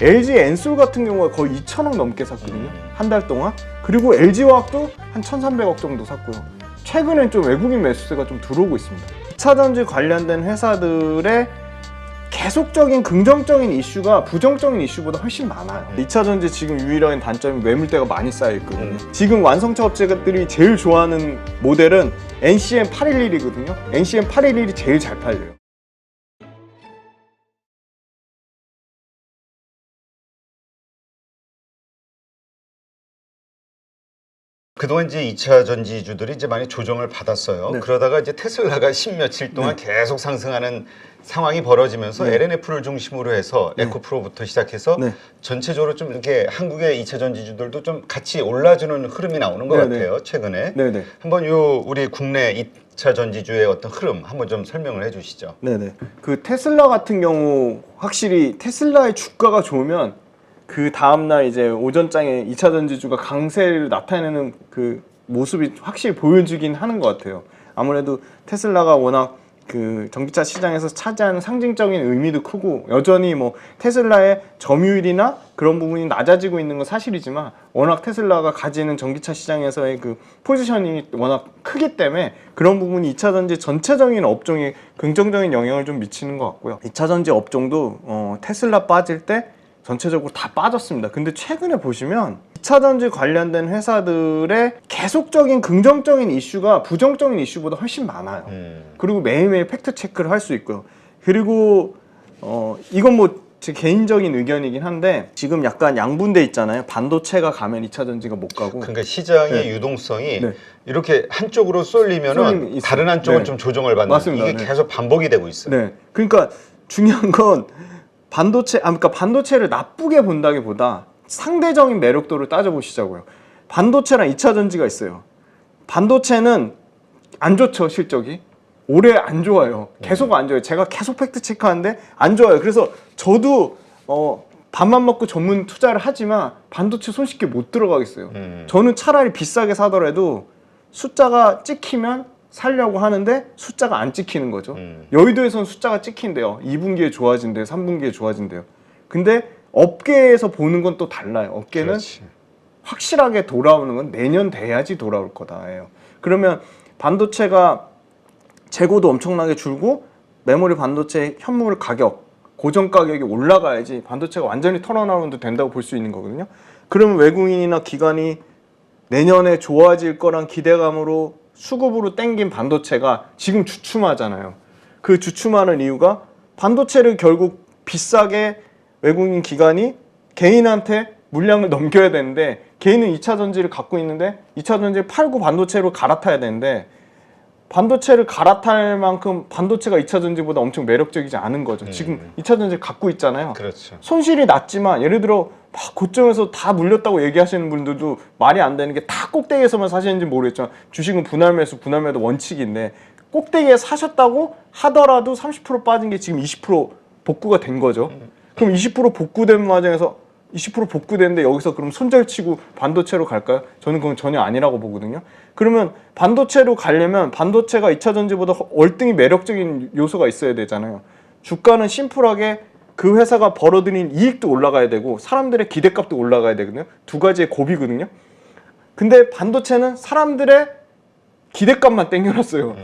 LG 엔솔 같은 경우가 거의 2,000억 넘게 샀거든요. 한 달 동안. 그리고 LG화학도 한 1,300억 정도 샀고요. 최근엔 좀 외국인 매수세가 좀 들어오고 있습니다. 2차전지 관련된 회사들의 계속적인 긍정적인 이슈가 부정적인 이슈보다 훨씬 많아요. 2차전지 지금 유일한 단점이 매물대가 많이 쌓여 있거든요. 지금 완성차 업체들이 제일 좋아하는 모델은 NCM 811이거든요. NCM 811이 제일 잘 팔려요. 그동안 이제 2차 전지주들이 이제 많이 조정을 받았어요. 네. 그러다가 이제 테슬라가 10며칠 동안 계속 상승하는 상황이 벌어지면서 LNF를 중심으로 해서 에코프로부터 시작해서 전체적으로 좀 이렇게 한국의 2차 전지주들도 좀 같이 올라주는 흐름이 나오는 것 같아요. 최근에. 한번 우리 국내 2차 전지주의 어떤 흐름 한번 좀 설명을 해주시죠. 네네. 그 테슬라 같은 경우 확실히 테슬라의 주가가 좋으면 그 다음날 이제 오전장에 2차 전지주가 강세를 나타내는 그 모습이 확실히 보여주긴 하는 것 같아요. 아무래도 테슬라가 워낙 그 전기차 시장에서 차지하는 상징적인 의미도 크고 여전히 뭐 테슬라의 점유율이나 그런 부분이 낮아지고 있는 건 사실이지만 워낙 테슬라가 가지는 전기차 시장에서의 그 포지셔닝이 워낙 크기 때문에 그런 부분이 2차 전지 전체적인 업종에 긍정적인 영향을 좀 미치는 것 같고요. 2차 전지 업종도 테슬라 빠질 때 전체적으로 다 빠졌습니다. 근데 최근에 보시면 2차 전지 관련된 회사들의 계속적인 긍정적인 이슈가 부정적인 이슈보다 훨씬 많아요. 그리고 매일매일 팩트 체크를 할 수 있고요. 그리고 이건 뭐 제 개인적인 의견이긴 한데 지금 약간 양분돼 있잖아요. 반도체가 가면 2차 전지가 못 가고. 그러니까 시장의 유동성이 이렇게 한쪽으로 쏠리면은 다른 한쪽은 좀 조정을 받는 맞습니다. 이게 계속 반복이 되고 있어요. 네. 그러니까 중요한 건 그러니까 반도체를 나쁘게 본다기보다 상대적인 매력도를 따져보시자고요. 반도체랑 2차 전지가 있어요. 반도체는 안 좋죠, 실적이. 올해 안 좋아요. 계속 안 좋아요. 제가 계속 팩트 체크하는데 안 좋아요. 그래서 저도 밥만 먹고 전문 투자를 하지만 반도체 손쉽게 못 들어가겠어요. 저는 차라리 비싸게 사더라도 숫자가 찍히면 살려고 하는데 숫자가 안 찍히는 거죠. 여의도에서는 숫자가 찍힌대요. 2분기에 좋아진대요. 3분기에 좋아진대요. 근데 업계에서 보는 건 또 달라요. 업계는 확실하게 돌아오는 건 내년 돼야지 돌아올 거다예요. 그러면 반도체가 재고도 엄청나게 줄고 메모리 반도체 현물 가격, 고정 가격이 올라가야지 반도체가 완전히 턴어라운드 된다고 볼 수 있는 거거든요. 그러면 외국인이나 기관이 내년에 좋아질 거란 기대감으로 수급으로 땡긴 반도체가 지금 주춤하잖아요. 그 주춤하는 이유가 반도체를 결국 비싸게 외국인 기관이 개인한테 물량을 넘겨야 되는데 개인은 2차 전지를 갖고 있는데 2차 전지를 팔고 반도체로 갈아타야 되는데 반도체를 갈아탈 만큼 반도체가 2차 전지보다 엄청 매력적이지 않은 거죠. 지금 2차 전지를 갖고 있잖아요. 손실이 낮지만 예를 들어 막 고점에서 다 물렸다고 얘기하시는 분들도 말이 안 되는 게 다 꼭대기에서만 사시는지 모르겠지만 주식은 분할 매수, 분할 매도 원칙인데 꼭대기에 사셨다고 하더라도 30% 빠진 게 지금 20% 복구가 된 거죠. 그럼 20% 복구된 과정에서 20% 복구되는데 여기서 그럼 손절치고 반도체로 갈까요? 저는 그건 전혀 아니라고 보거든요. 그러면 반도체로 가려면 반도체가 2차 전지보다 월등히 매력적인 요소가 있어야 되잖아요. 주가는 심플하게 그 회사가 벌어들인 이익도 올라가야 되고 사람들의 기대값도 올라가야 되거든요. 두 가지의 곱이거든요. 근데 반도체는 사람들의 기대값만 땡겨놨어요.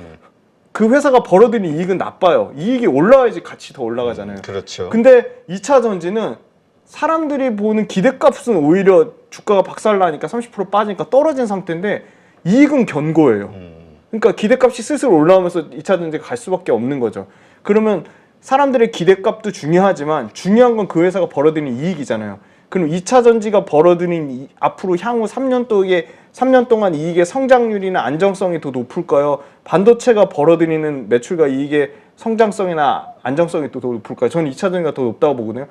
그 회사가 벌어들인 이익은 나빠요. 이익이 올라와야지 같이 더 올라가잖아요. 근데 2차 전지는 사람들이 보는 기대값은 오히려 주가가 박살나니까 30% 빠지니까 떨어진 상태인데 이익은 견고해요. 그러니까 기대값이 슬슬 올라오면서 2차 전지가 갈 수밖에 없는 거죠. 그러면 사람들의 기대값도 중요하지만 중요한 건 그 회사가 벌어들이는 이익이잖아요. 그럼 2차 전지가 벌어들인 앞으로 향후 3년 동안 이익의 성장률이나 안정성이 더 높을까요? 반도체가 벌어들이는 매출과 이익의 성장성이나 안정성이 더 높을까요? 저는 2차 전지가 더 높다고 보거든요.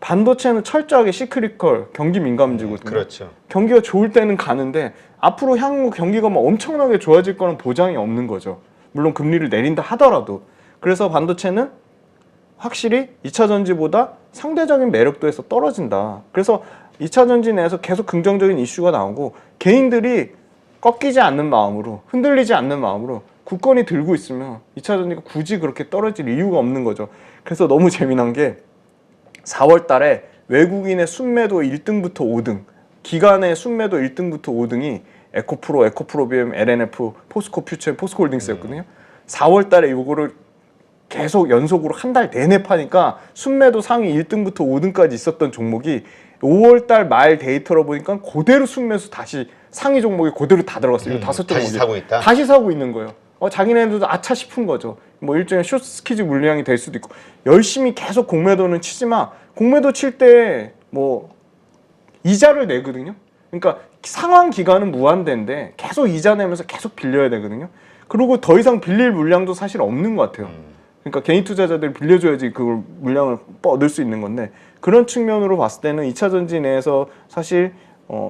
반도체는 철저하게 시크리컬, 경기 민감주거든요. 경기가 좋을 때는 가는데 앞으로 향후 경기가 막 엄청나게 좋아질 거는 보장이 없는 거죠. 물론 금리를 내린다 하더라도. 그래서 반도체는 확실히 2차 전지보다 상대적인 매력도에서 떨어진다. 그래서 2차 전지 내에서 계속 긍정적인 이슈가 나오고 개인들이 꺾이지 않는 마음으로, 흔들리지 않는 마음으로 굳건히 들고 있으면 2차 전지가 굳이 그렇게 떨어질 이유가 없는 거죠. 그래서 너무 재미난 게 4월 달에 외국인의 순매도 1등부터 5등, 기관의 순매도 1등부터 5등이 에코프로, 에코프로비엠, LNF, 포스코 퓨처, 포스코홀딩스였거든요. 4월 달에 이거를 계속 연속으로 한 달 내내 파니까 순매도 상위 1등부터 5등까지 있었던 종목이 5월 달 말 데이터로 보니까 그대로 순매수 다시 상위 종목이 그대로 다 들어갔어요. 다섯 종목이. 다시 사고 있다? 다시 사고 있는 거예요. 자기네들도 아차 싶은 거죠. 뭐 일종의 쇼트 스퀴즈 물량이 될 수도 있고 열심히 계속 공매도는 치지만 공매도 칠 때 뭐 이자를 내거든요. 그러니까 상환 기간은 무한대인데 계속 이자 내면서 계속 빌려야 되거든요. 그리고 더 이상 빌릴 물량도 사실 없는 것 같아요. 그러니까 개인 투자자들이 빌려줘야지 그걸 물량을 얻을 수 있는 건데 그런 측면으로 봤을 때는 2차 전지 내에서 사실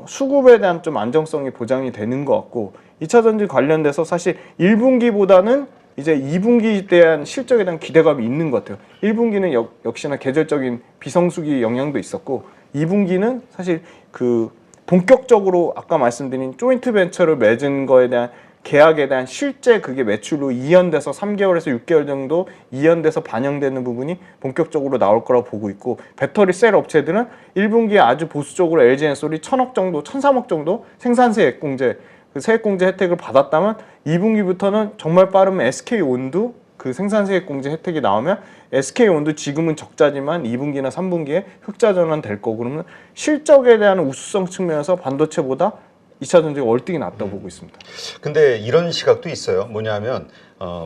수급에 대한 좀 안정성이 보장이 되는 것 같고 2차 전지 관련돼서 사실 1분기보다는 이제 2분기에 대한 실적에 대한 기대감이 있는 것 같아요. 1분기는 역시나 계절적인 비성수기 영향도 있었고 2분기는 사실 그 본격적으로 아까 말씀드린 조인트 벤처를 맺은 거에 대한 계약에 대한 실제 그게 매출로 2연돼서 3개월에서 6개월 정도 2연돼서 반영되는 부분이 본격적으로 나올 거라고 보고 있고 배터리 셀 업체들은 1분기에 아주 보수적으로 LG엔솔이 1,000억 정도, 1,300억 정도 생산세 액공제 그 세액공제 혜택을 받았다면 2분기부터는 정말 빠르면 SK온도 그 생산세 액공제 혜택이 나오면 SK온도 지금은 적자지만 2분기나 3분기에 흑자 전환될 거고 그러면 실적에 대한 우수성 측면에서 반도체보다 2차 전지가 월등히 낫다고 보고 있습니다. 근데 이런 시각도 있어요. 뭐냐면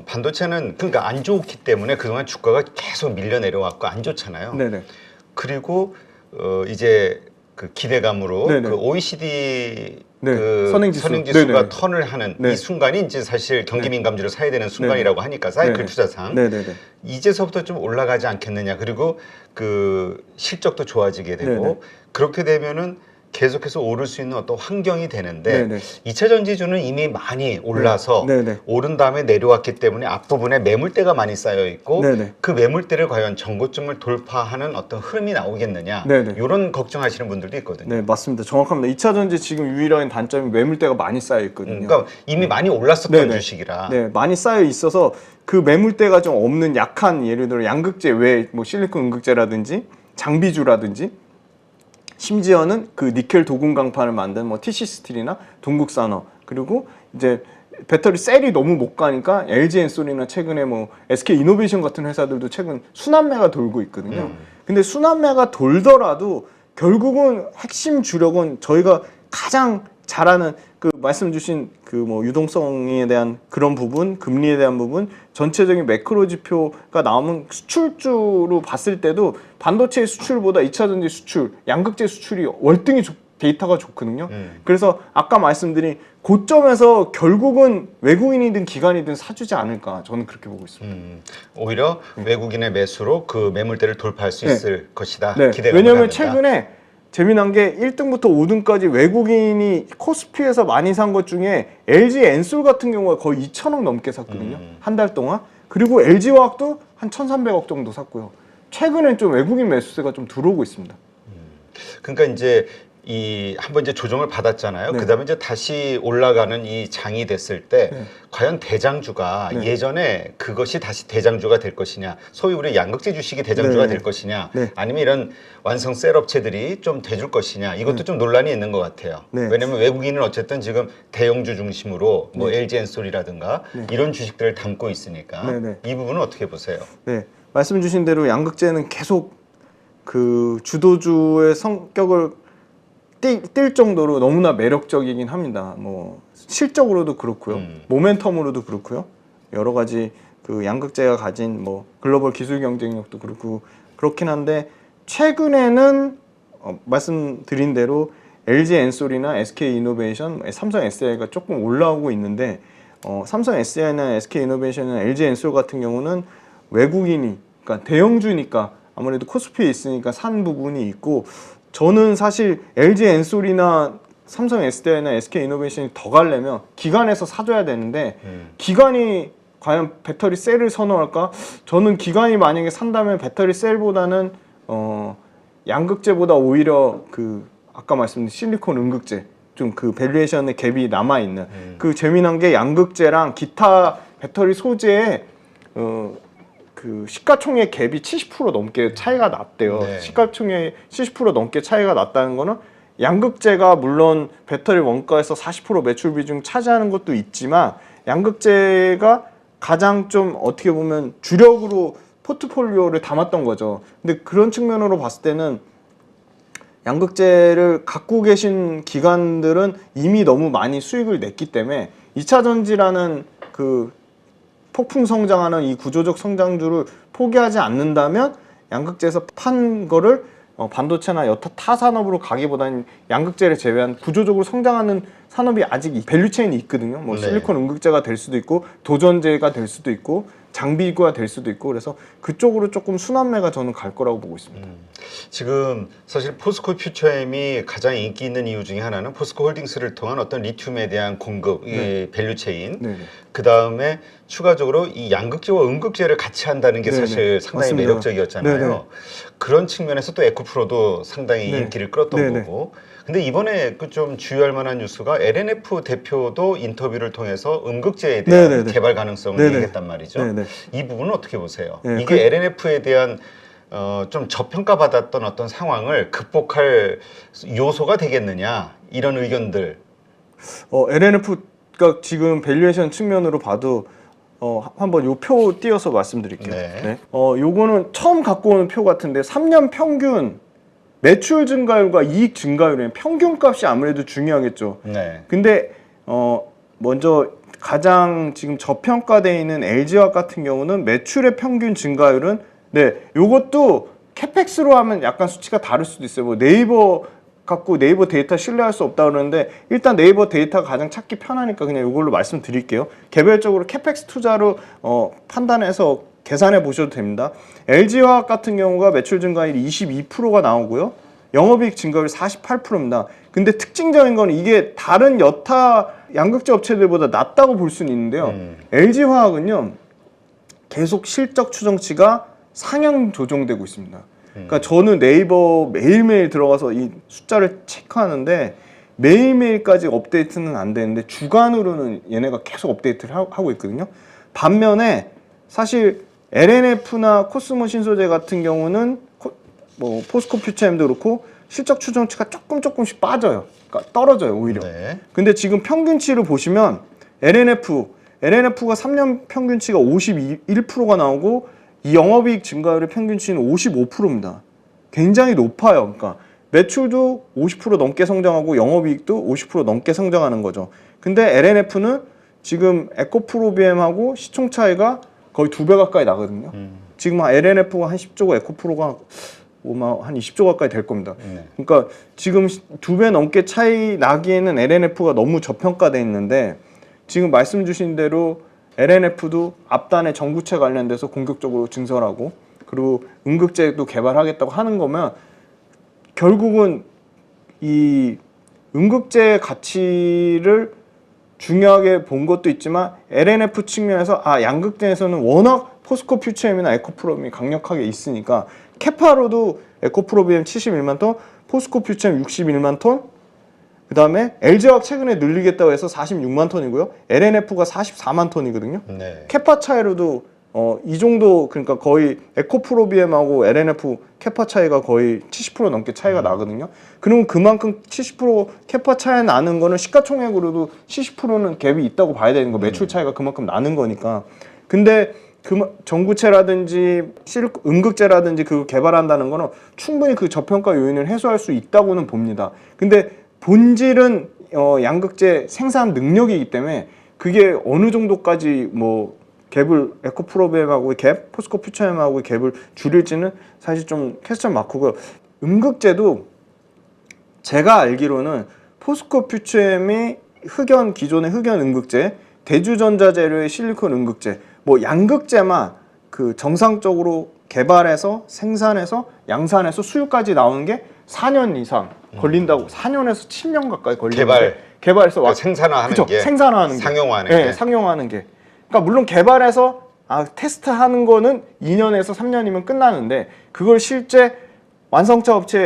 반도체는 그러니까 안 좋기 때문에 그동안 주가가 계속 밀려 내려왔고 안 좋잖아요. 네네. 그리고 이제 그 기대감으로 네네. 그 OECD 네. 그 선행지수. 선행지수가 네네. 턴을 하는 네. 이 순간이 이제 사실 경기민감주를 사야 되는 순간이라고 하니까 사이클 네네. 투자상 네네네. 이제서부터 좀 올라가지 않겠느냐. 그리고 그 실적도 좋아지게 되고 네네. 그렇게 되면은 계속해서 오를 수 있는 어떤 환경이 되는데 네네. 2차 전지주는 이미 많이 올라서 네네. 오른 다음에 내려왔기 때문에 앞부분에 매물대가 많이 쌓여 있고 네네. 그 매물대를 과연 전고점을 돌파하는 어떤 흐름이 나오겠느냐 네네. 이런 걱정하시는 분들도 있거든요. 네, 맞습니다. 정확합니다. 2차 전지 지금 유일한 단점이 매물대가 많이 쌓여 있거든요. 그러니까 이미 많이 올랐었던 네네. 주식이라 네, 많이 쌓여 있어서 그 매물대가 좀 없는 약한 예를 들어 양극재 외 뭐 실리콘 음극재라든지 장비주라든지 심지어는 그 니켈 도금 강판을 만든 뭐 TC 스틸이나 동국산업 그리고 이제 배터리 셀이 너무 못 가니까 LG엔솔이나 최근에 뭐 SK 이노베이션 같은 회사들도 최근 순환매가 돌고 있거든요. 근데 순환매가 돌더라도 결국은 핵심 주력은 저희가 가장 잘하는 그 말씀 주신 그 뭐 유동성에 대한 그런 부분, 금리에 대한 부분, 전체적인 매크로 지표가 나오면 수출주로 봤을 때도 반도체 수출보다 2차 전지 수출, 양극재 수출이 월등히 데이터가 좋거든요. 그래서 아까 말씀드린 고점에서 결국은 외국인이든 기관이든 사주지 않을까 저는 그렇게 보고 있습니다. 오히려 외국인의 매수로 그 매물대를 돌파할 수 네. 있을 것이다. 네. 기대가 왜냐하면 최근에 재미난 게 1등부터 5등까지 외국인이 코스피에서 많이 산 것 중에 LG 엔솔 같은 경우가 거의 2,000억 넘게 샀거든요. 한 달 동안. 그리고 LG화학도 한 1,300억 정도 샀고요. 최근엔 좀 외국인 매수세가 좀 들어오고 있습니다. 그러니까 이제 이 한번 이제 조정을 받았잖아요. 네. 그다음에 이제 다시 올라가는 이 장이 됐을 때 네. 과연 대장주가 네. 예전에 그것이 다시 대장주가 될 것이냐, 소위 우리 양극재 주식이 대장주가 네. 될 것이냐, 네. 아니면 이런 완성 셀 업체들이 좀 돼줄 것이냐, 이것도 좀 논란이 있는 것 같아요. 네. 왜냐하면 외국인은 어쨌든 지금 대형주 중심으로 뭐 네. LG엔솔이라든가 네. 이런 주식들을 담고 있으니까 네, 네. 이 부분은 어떻게 보세요? 네, 말씀 주신 대로 양극재는 계속 그 주도주의 성격을 띌 정도로 너무나 매력적이긴 합니다. 뭐 실적으로도 그렇고요, 모멘텀으로도 그렇고요. 여러 가지 그 양극재가 가진 뭐 글로벌 기술 경쟁력도 그렇고 그렇긴 한데 최근에는 말씀드린 대로 LG 엔솔이나 SK 이노베이션, 삼성 SDI가 조금 올라오고 있는데 삼성 SDI나 SK 이노베이션이나 LG 엔솔 같은 경우는 외국인이 그러니까 대형주니까 아무래도 코스피에 있으니까 산 부분이 있고 저는 사실 LG 엔솔이나 삼성 SDI나 SK 이노베이션이 더 가려면 기관에서 사줘야 되는데 기관이 과연 배터리 셀을 선호할까? 저는 기관이 만약에 산다면 배터리 셀보다는 양극재보다 오히려 그 아까 말씀드린 실리콘 음극재 좀 그 밸류에이션의 갭이 남아 있는 그 재미난 게 양극재랑 기타 배터리 소재의 그 시가총액 갭이 70% 넘게 차이가 났대요. 네. 시가총액 70% 넘게 차이가 났다는 거는 양극재가 물론 배터리 원가에서 40% 매출 비중 차지하는 것도 있지만 양극재가 가장 좀 어떻게 보면 주력으로 포트폴리오를 담았던 거죠. 근데 그런 측면으로 봤을 때는 양극재를 갖고 계신 기관들은 이미 너무 많이 수익을 냈기 때문에 2차 전지라는 그 폭풍 성장하는 이 구조적 성장주를 포기하지 않는다면 양극재에서 판 거를 반도체나 여타 타 산업으로 가기보다는 양극재를 제외한 구조적으로 성장하는 산업이 아직 밸류체인이 있거든요. 뭐 네. 실리콘 음극재가 될 수도 있고 도전재가 될 수도 있고 장비가 될 수도 있고 그래서 그쪽으로 조금 순환매가 저는 갈 거라고 보고 있습니다. 지금 사실 포스코 퓨처엠이 가장 인기 있는 이유 중에 하나는 포스코 홀딩스를 통한 어떤 리튬에 대한 공급, 이 밸류체인, 네네. 그 다음에 추가적으로 이 양극재와 음극재를 같이 한다는 게 네네. 사실 상당히 맞습니다. 매력적이었잖아요. 네네. 그런 측면에서 또 에코프로도 상당히 네. 인기를 끌었던 네네. 거고. 근데 이번에 그 좀 주의할 만한 뉴스가 LNF 대표도 인터뷰를 통해서 음극재에 대한 네네네. 개발 가능성을 네네. 얘기했단 말이죠. 네네. 이 부분은 어떻게 보세요? 네, 이게 LNF에 대한 좀 저평가받았던 어떤 상황을 극복할 요소가 되겠느냐 이런 의견들. LNF가 지금 밸류에이션 측면으로 봐도 한번 요 표 띄어서 말씀드릴게요. 네. 요거는 처음 갖고 오는 표 같은데 3년 평균 매출 증가율과 이익 증가율의 평균값이 아무래도 중요하겠죠. 네. 근데 먼저 가장 지금 저평가되어 있는 LG화학 같은 경우는 매출의 평균 증가율은 요것도 캐펙스로 하면 약간 수치가 다를 수도 있어요. 뭐 네이버 갖고 네이버 데이터 신뢰할 수 없다 그러는데 일단 네이버 데이터가 가장 찾기 편하니까 그냥 이걸로 말씀드릴게요. 개별적으로 캐펙스 투자로 판단해서 계산해 보셔도 됩니다. LG화학 같은 경우가 매출 증가율이 22%가 나오고요. 영업이익 증가율 48%입니다. 근데 특징적인 건 이게 다른 여타 양극재 업체들보다 낮다고 볼 수는 있는데요. LG화학은요. 계속 실적 추정치가 상향 조정되고 있습니다. 그러니까 저는 네이버 매일매일 들어가서 이 숫자를 체크하는데 매일매일까지 업데이트는 안 되는데 주간으로는 얘네가 계속 업데이트를 하고 있거든요. 반면에 사실 LNF나 코스모 신소재 같은 경우는 뭐 포스코 퓨처엠도 그렇고 실적 추정치가 조금씩 빠져요. 그러니까 떨어져요 오히려. 네. 근데 지금 평균치를 보시면 LNF가 3년 평균치가 51%가 나오고 이 영업이익 증가율의 평균치는 55%입니다. 굉장히 높아요. 그러니까 매출도 50% 넘게 성장하고 영업이익도 50% 넘게 성장하는 거죠. 근데 LNF는 지금 에코프로비엠하고 시총 차이가 거의 2배 가까이 나거든요. 지금 LNF가 한 10조고 에코프로가 한 20조 가까이 될 겁니다. 그러니까 지금 2배 넘게 차이 나기에는 LNF가 너무 저평가돼 있는데 지금 말씀 주신 대로 LNF도 앞단에 전구체 관련돼서 공격적으로 증설하고 그리고 음극재도 개발하겠다고 하는 거면 결국은 이 음극재의 가치를 중요하게 본 것도 있지만 LNF 측면에서 양극재에서는 워낙 포스코 퓨처엠이나 에코프로비엠이 강력하게 있으니까 캐파로도 에코프로비엠 71만 톤, 포스코 퓨처엠 61만 톤, 그 다음에 LG화학 최근에 늘리겠다고 해서 46만 톤이고요. LNF가 44만 톤이거든요. 네. 캐파 차이로도 이 정도 그러니까 거의 에코프로비엠하고 LNF 캐파 차이가 거의 70% 넘게 차이가 나거든요. 그러면 그만큼 70% 캐파 차이 나는 거는 시가총액으로도 70%는 갭이 있다고 봐야 되는 거. 매출 차이가 그만큼 나는 거니까. 근데 전구체라든지 음극재라든지 그걸 개발한다는 거는 충분히 그 저평가 요인을 해소할 수 있다고는 봅니다. 근데 본질은 양극재 생산 능력이기 때문에 그게 어느 정도까지 뭐 갭을 에코프로비엠하고 갭, 포스코 퓨처엠하고 갭을 줄일지는 사실 좀 퀘스천 마크고요. 음극재도 제가 알기로는 포스코 퓨처엠이 기존의 흑연 음극재, 대주전자재료의 실리콘 음극재, 뭐 양극재만 그 정상적으로 개발해서 생산해서 양산해서 수요까지 나오는 게 4년 이상 걸린다고 4년에서 7년 가까이 걸리는데 개발해서 그러니까 생산화하는 그쵸? 게 생산화하는 게 상용화하는 네, 게 상용화하는 게 그러니까 물론 개발해서 테스트하는 거는 2년에서 3년이면 끝나는데 그걸 실제 완성차 업체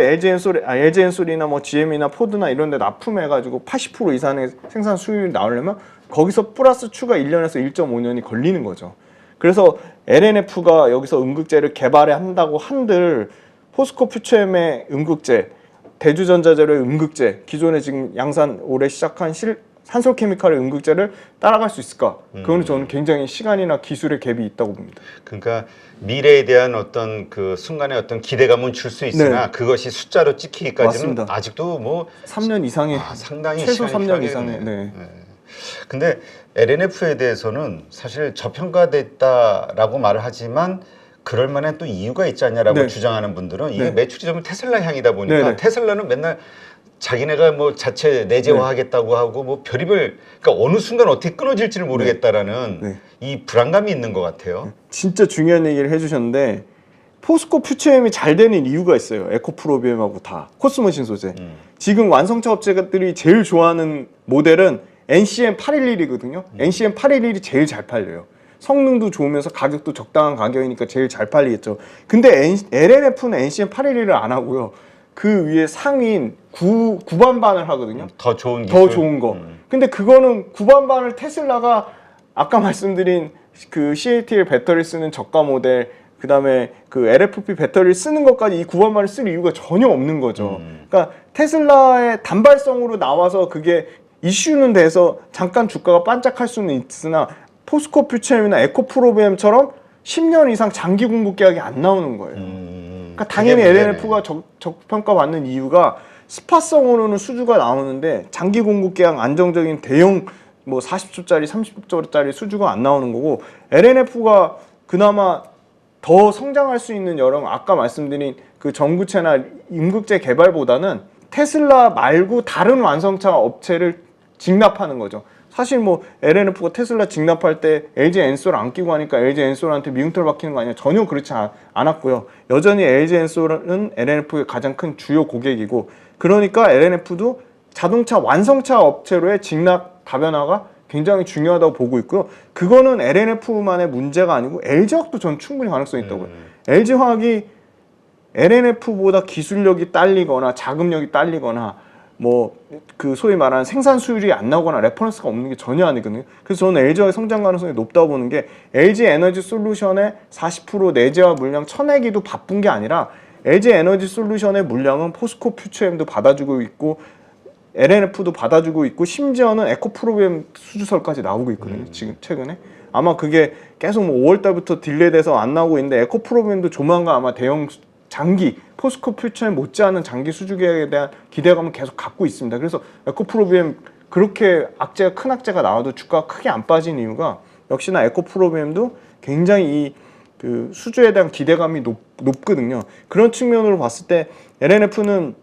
LG엔솔이나 뭐 GM이나 포드나 이런 데 납품해가지고 80% 이상의 생산 수율이 나오려면 거기서 플러스 추가 1년에서 1.5년이 걸리는 거죠. 그래서 LNF가 여기서 음극재를 개발한다고 한들 포스코 퓨처엠의 음극재, 대주전자재료의 음극재, 기존에 지금 양산 올해 시작한 산솔케미칼의 음극재를 따라갈 수 있을까? 그거는 저는 굉장히 시간이나 기술의 갭이 있다고 봅니다. 그러니까 미래에 대한 어떤 그 순간의 어떤 기대감은 줄 수 있으나 그것이 숫자로 찍히기까지는 맞습니다. 아직도 뭐 3년 이상의 상당히 최소 시간이 3년 필요하겠네요. 이상의 근데 LNF에 대해서는 사실 저평가됐다라고 말을 하지만 그럴 만한 또 이유가 있지 않냐라고 주장하는 분들은 이게 매출이 좀 테슬라 향이다 보니까 테슬라는 맨날 자기네가 뭐 자체 내재화하겠다고 하고 뭐 별의별, 그러니까 어느 순간 어떻게 끊어질지를 모르겠다라는 이 불안감이 있는 것 같아요. 진짜 중요한 얘기를 해주셨는데 포스코 퓨처엠이 잘 되는 이유가 있어요. 에코프로비엠하고 다 코스모 신소재. 지금 완성차 업체들이 제일 좋아하는 모델은 NCM 811이거든요. NCM 811이 제일 잘 팔려요. 성능도 좋으면서 가격도 적당한 가격이니까 제일 잘 팔리겠죠. 근데 LNF는 NCM 811을 안 하고요. 그 위에 상위인 9반반을 하거든요. 더 좋은 기술. 더 좋은 거. 근데 그거는 9반반을 테슬라가 아까 말씀드린 그 CATL 배터리 쓰는 저가 모델, 그 다음에 그 LFP 배터리를 쓰는 것까지 이 9반반을 쓸 이유가 전혀 없는 거죠. 그러니까 테슬라의 단발성으로 나와서 그게 이슈는 돼서 잠깐 주가가 반짝할 수는 있으나 포스코 퓨처엠이나 에코프로비엠처럼 10년 이상 장기 공급 계약이 안 나오는 거예요. 그러니까 당연히 LNF가 저평가받는 이유가 스팟성으로는 수주가 나오는데 장기 공급 계약 안정적인 대형 뭐 40조짜리 30조짜리 수주가 안 나오는 거고, LNF가 그나마 더 성장할 수 있는 여러 아까 말씀드린 그 전구체나 음극재 개발보다는 테슬라 말고 다른 완성차 업체를 직납하는 거죠. 사실 뭐 LNF가 테슬라 직납할 때 LG 엔솔 안 끼고 하니까 LG 엔솔한테 미움털 박히는 거 아니냐, 전혀 그렇지 않았고요. 여전히 LG 엔솔은 LNF의 가장 큰 주요 고객이고, 그러니까 LNF도 자동차 완성차 업체로의 직납 다변화가 굉장히 중요하다고 보고 있고요. 그거는 LNF만의 문제가 아니고 LG화학도 전 충분히 가능성이 있다고요. LG화학이 LNF보다 기술력이 딸리거나 자금력이 딸리거나 뭐 그 소위 말하는 생산 수율이 안 나오거나 레퍼런스가 없는 게 전혀 아니거든요. 그래서 저는 LG화학의 성장 가능성이 높다고 보는 게, LG 에너지 솔루션의 40% 내재화 물량 쳐내기도 바쁜 게 아니라 LG 에너지 솔루션의 물량은 포스코 퓨처엠도 받아주고 있고 LNF도 받아주고 있고 심지어는 에코프로비엠 수주설까지 나오고 있거든요. 지금 최근에 아마 그게 계속 뭐 5월달부터 딜레이돼서 안 나오고 있는데 에코프로비엠도 조만간 아마 대형 장기 포스코 퓨처엠 못지않은 장기 수주 계약에 대한 기대감을 계속 갖고 있습니다. 그래서 에코프로비엠 그렇게 악재가 큰 악재가 나와도 주가가 크게 안 빠진 이유가 역시나 에코프로비엠도 굉장히 이 그 수주에 대한 기대감이 높거든요. 그런 측면으로 봤을 때 LNF는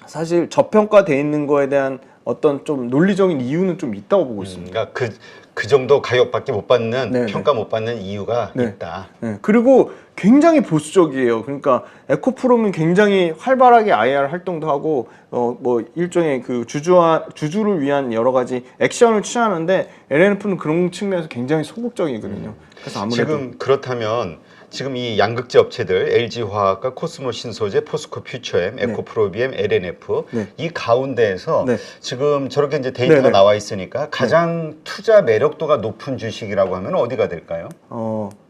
사실 저평가돼 있는 거에 대한 어떤 좀 논리적인 이유는 좀 있다고 보고 있습니다. 그러니까 그 정도 가격밖에 못 받는, 평가 못 받는 이유가 있다. 그리고 굉장히 보수적이에요. 그러니까 에코프로는 굉장히 활발하게 IR 활동도 하고 뭐 일종의 그 주주를 위한 여러 가지 액션을 취하는데 LNF는 그런 측면에서 굉장히 소극적이거든요. 그래서 아무래도 지금 그렇다면 지금 이 양극재 업체들 LG화학과 코스모 신소재, 포스코 퓨처엠, 에코프로비엠, LNF 이 가운데에서 지금 저렇게 이제 데이터가 나와 있으니까 가장 투자 매력도가 높은 주식이라고 하면 어디가 될까요?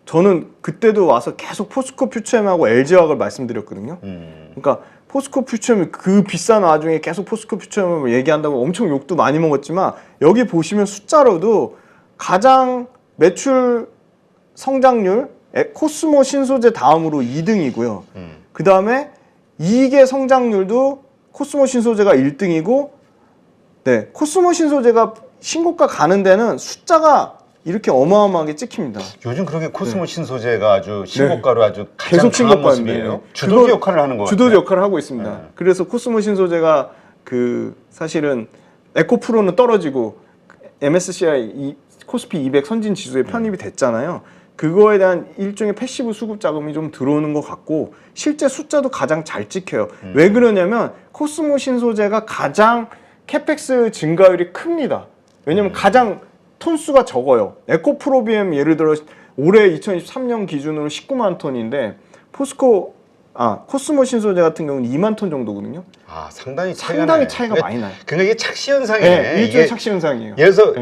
저는 그때도 와서 계속 포스코 퓨처엠하고 LG화학을 말씀드렸거든요. 그러니까 포스코 퓨처엠이 그 비싼 와중에 계속 포스코 퓨처엠을 얘기한다고 엄청 욕도 많이 먹었지만, 여기 보시면 숫자로도 가장 매출 성장률 코스모 신소재 다음으로 2등이고요. 그 다음에 이익의 성장률도 코스모 신소재가 1등이고, 코스모 신소재가 신고가 가는 데는 숫자가 이렇게 어마어마하게 찍힙니다. 요즘 그렇게 코스모 신소재가 아주 신고가로 아주 가장 계속 강한 모습이에요. 주도주 역할을 하는 거 같아요. 주도주 역할을 하고 있습니다. 그래서 코스모 신소재가 그 사실은 에코프로는 떨어지고 MSCI 코스피 200 선진 지수에 편입이 됐잖아요. 그거에 대한 일종의 패시브 수급 자금이 좀 들어오는 것 같고, 실제 숫자도 가장 잘 찍혀요. 왜 그러냐면 코스모 신소재가 가장 캐펙스 증가율이 큽니다. 왜냐면 가장 톤수가 적어요. 에코프로비엠 예를 들어 올해 2023년 기준으로 19만 톤인데 코스모 신소재 같은 경우는 2만 톤 정도거든요. 상당히 차이가 많이 나요. 그러니까 이게 착시 현상이네. 일종의 착시 현상이에요. 예를 들어서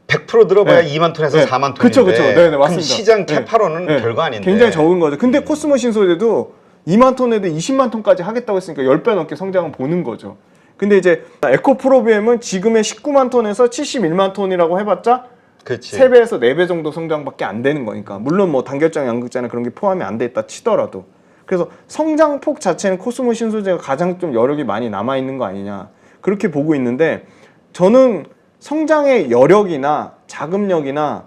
100% 들어봐야 네. 2만 톤에서 네. 4만 톤인데 그쵸, 그쵸. 네, 네, 그럼 맞습니다. 시장 네. 캐파로는 네. 별거 아닌데 굉장히 적은 거죠. 근데 코스모 신소재도 2만 톤에도 20만 톤까지 하겠다고 했으니까 10배 넘게 성장을 보는 거죠. 근데 이제 에코프로비엠은 지금의 19만 톤에서 71만 톤이라고 해봤자 그렇지. 3배에서 4배 정도 성장밖에 안 되는 거니까. 물론 뭐 단결장, 양극장이나 그런 게 포함이 안 돼 있다 치더라도. 그래서 성장폭 자체는 코스모 신소재가 가장 좀 여력이 많이 남아있는 거 아니냐. 그렇게 보고 있는데 저는 성장의 여력이나 자금력이나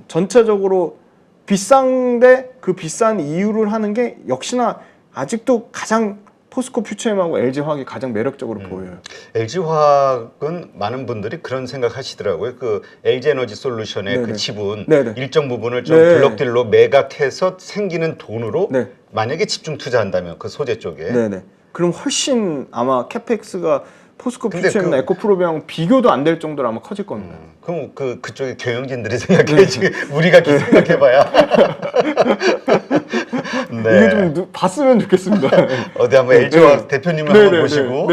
전체적으로 비싼데 그 비싼 이유를 하는 게 역시나 아직도 가장 포스코 퓨처엠하고 LG화학이 가장 매력적으로 보여요. LG화학은 많은 분들이 그런 생각하시더라고요. 그 LG에너지 솔루션의 네네. 그 지분 네네. 일정 부분을 좀 네. 블록딜로 매각해서 생기는 돈으로 네. 만약에 집중 투자한다면 그 소재 쪽에 네네. 그럼 훨씬 아마 캐펙스가 포스코 근데 퓨처엠이나 그- 에코프로비엠하고 비교도 안 될 정도로 아마 커질 겁니다. 그럼 그쪽에 경영진들이 생각해야지 우리가 생각해봐야 이게 좀 봤으면 좋겠습니다. 어디 한번 LG화학 대표님을 한번 모시고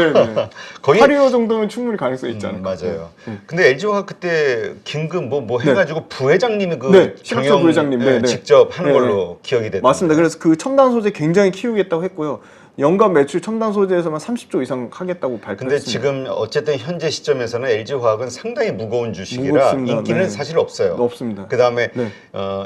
거의 8.25 정도면 충분히 가능성이 있지 않을까. 맞아요. 근데 LG화학 그때 긴급 뭐 해가지고 부회장님이 그 네, 실학자 부회장님. 네, 네. 직접 하는 네, 걸로 기억이 됐던 맞습니다. 그래서 그 첨단 소재 굉장히 키우겠다고 했고요. 연간 매출 첨단 소재에서만 30조 이상 하겠다고 발표했습니다. 근데 지금 어쨌든 현재 시점에서는 LG화학은 상당히 무거운 주식이라 무겁습니다. 인기는 네. 사실 없어요. 없습니다. 그 다음에 네.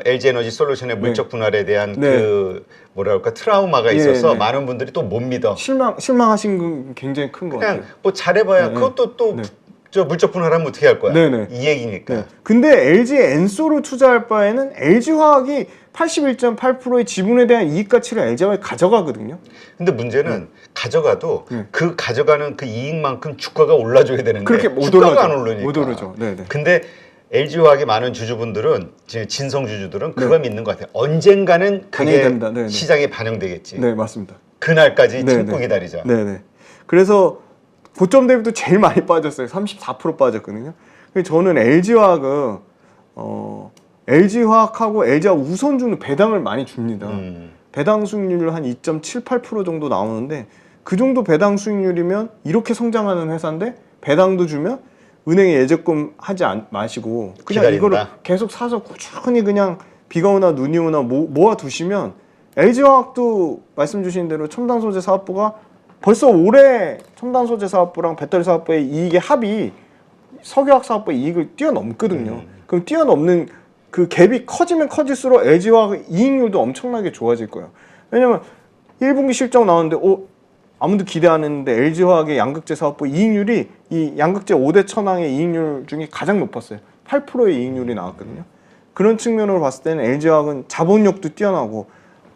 LG에너지 솔루션의 물적 분할에 대한 네. 그 뭐랄까 트라우마가 예, 있어서 네. 많은 분들이 또 못 믿어. 실망하신 건 굉장히 큰 것 같아요. 그냥 뭐 잘해봐야 네, 그것도 또 네. 저 물적 분할하면 어떻게 할 거야? 네, 네. 이 얘기니까. 네. 근데 LG 엔소를 투자할 바에는 LG화학이 81.8%의 지분에 대한 이익 가치를 LG화학이 가져가거든요. 근데 문제는 가져가도 네. 그 가져가는 그 이익만큼 주가가 올라줘야 되는데 그렇게 못 주가가 오르죠. 안 오르니까. 못 오르죠. 네, 네. 근데 LG화학의 많은 주주분들은 진성 주주들은 그거 믿는 것 같아요. 언젠가는 당연히 그게 됩니다. 네, 네. 시장에 반영되겠지. 네, 맞습니다. 그날까지 네, 참고 네. 기다리자. 네네. 그래서 고점 대비도 제일 많이 빠졌어요. 34% 빠졌거든요. 근데 저는 LG화학은 LG화학하고 LG화학 우선주는 배당을 많이 줍니다. 배당 수익률 한 2.78% 정도 나오는데 그 정도 배당 수익률이면 이렇게 성장하는 회사인데 배당도 주면 은행에 예적금 하지 마시고 그냥 기다린다. 이거를 계속 사서 꾸준히 그냥 비가 오나 눈이 오나 모아 두시면 LG화학도 말씀 주신 대로 첨단 소재 사업부가 벌써 올해 첨단 소재 사업부랑 배터리 사업부의 이익의 합이 석유화학 사업부의 이익을 뛰어넘거든요. 그럼 뛰어넘는 그 갭이 커지면 커질수록 LG화학 이익률도 엄청나게 좋아질 거예요. 왜냐면 1분기 실적 나오는데 아무도 기대 안 했는데 LG화학의 양극재 사업부 이익률이 이 양극재 5대 천왕의 이익률 중에 가장 높았어요. 8%의 이익률이 나왔거든요. 그런 측면으로 봤을 때는 LG화학은 자본력도 뛰어나고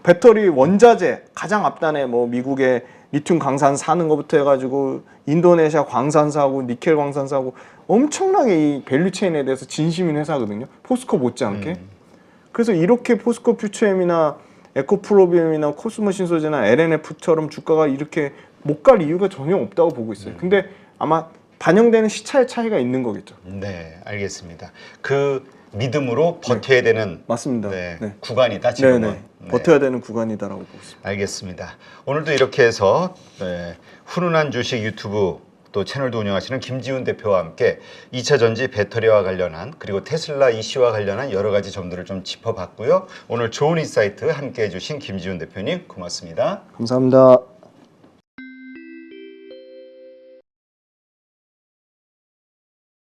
배터리 원자재 가장 앞단에 뭐 미국의 리튬 광산 사는 것부터 해가지고 인도네시아 광산사하고 니켈 광산사하고 엄청나게 이 밸류체인에 대해서 진심인 회사거든요. 포스코 못지않게. 그래서 이렇게 포스코 퓨처엠이나 에코프로비엠이나 코스모 신소재나 LNF처럼 주가가 이렇게 못 갈 이유가 전혀 없다고 보고 있어요. 근데 아마 반영되는 시차의 차이가 있는 거겠죠. 네, 알겠습니다. 그 믿음으로 버텨야 되는 맞습니다. 네, 네. 구간이다 지금은. 네네. 버텨야 되는 구간이다라고 보고 있습니다. 알겠습니다. 오늘도 이렇게 해서 훈훈한 주식 유튜브 또 채널도 운영하시는 김지훈 대표와 함께 2차 전지 배터리와 관련한 그리고 테슬라 이슈와 관련한 여러 가지 점들을 좀 짚어봤고요. 오늘 좋은 인사이트 함께 해주신 김지훈 대표님 고맙습니다. 감사합니다.